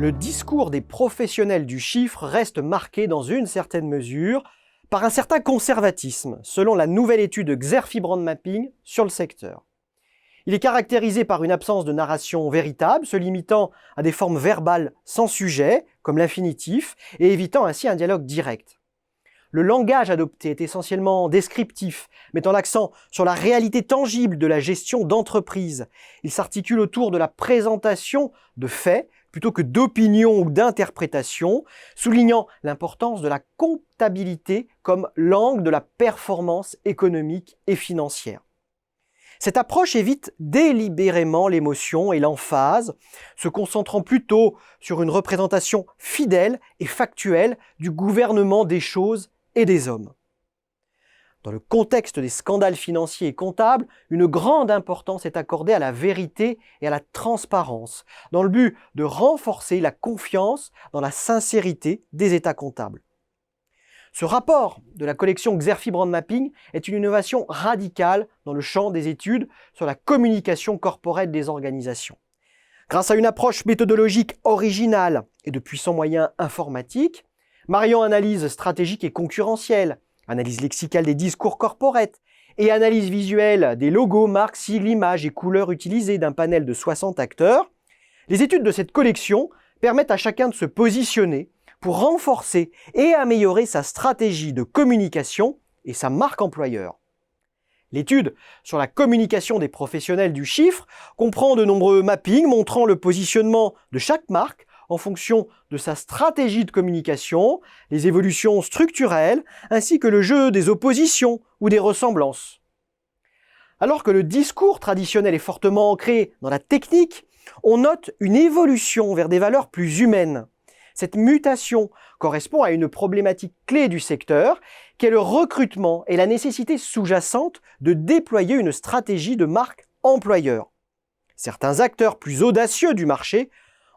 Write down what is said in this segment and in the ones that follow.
le discours des professionnels du chiffre reste marqué dans une certaine mesure par un certain conservatisme, selon la nouvelle étude Xerfi Brand Mapping sur le secteur. Il est caractérisé par une absence de narration véritable, se limitant à des formes verbales sans sujet, comme l'infinitif, et évitant ainsi un dialogue direct. Le langage adopté est essentiellement descriptif, mettant l'accent sur la réalité tangible de la gestion d'entreprise. Il s'articule autour de la présentation de faits plutôt que d'opinions ou d'interprétations, soulignant l'importance de la comptabilité comme l'angle de la performance économique et financière. Cette approche évite délibérément l'émotion et l'emphase, se concentrant plutôt sur une représentation fidèle et factuelle du gouvernement des choses et des hommes. Dans le contexte des scandales financiers et comptables, une grande importance est accordée à la vérité et à la transparence, dans le but de renforcer la confiance dans la sincérité des états comptables. Ce rapport de la collection Xerfi Brand Mapping est une innovation radicale dans le champ des études sur la communication corporate des organisations. Grâce à une approche méthodologique originale et de puissants moyens informatiques, mariant analyse stratégique et concurrentielle, analyse lexicale des discours corporate et analyse visuelle des logos, marques, sigles, images et couleurs utilisées d'un panel de 60 acteurs, les études de cette collection permettent à chacun de se positionner pour renforcer et améliorer sa stratégie de communication et sa marque employeur. L'étude sur la communication des professionnels du chiffre comprend de nombreux mappings montrant le positionnement de chaque marque en fonction de sa stratégie de communication, les évolutions structurelles, ainsi que le jeu des oppositions ou des ressemblances. Alors que le discours traditionnel est fortement ancré dans la technique, on note une évolution vers des valeurs plus humaines. Cette mutation correspond à une problématique clé du secteur, qui est le recrutement et la nécessité sous-jacente de déployer une stratégie de marque employeur. Certains acteurs plus audacieux du marché,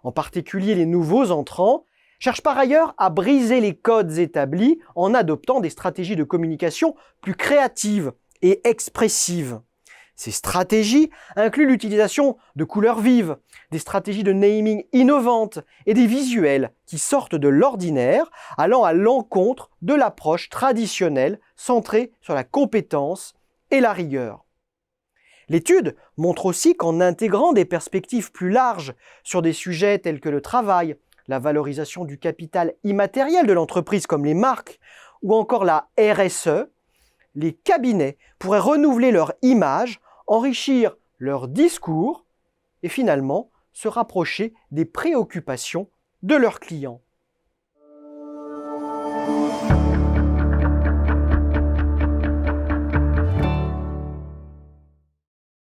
en particulier les nouveaux entrants, cherchent par ailleurs à briser les codes établis en adoptant des stratégies de communication plus créatives et expressives. Ces stratégies incluent l'utilisation de couleurs vives, des stratégies de naming innovantes et des visuels qui sortent de l'ordinaire, allant à l'encontre de l'approche traditionnelle centrée sur la compétence et la rigueur. L'étude montre aussi qu'en intégrant des perspectives plus larges sur des sujets tels que le travail, la valorisation du capital immatériel de l'entreprise comme les marques ou encore la RSE, les cabinets pourraient renouveler leur image, enrichir leur discours et finalement se rapprocher des préoccupations de leurs clients.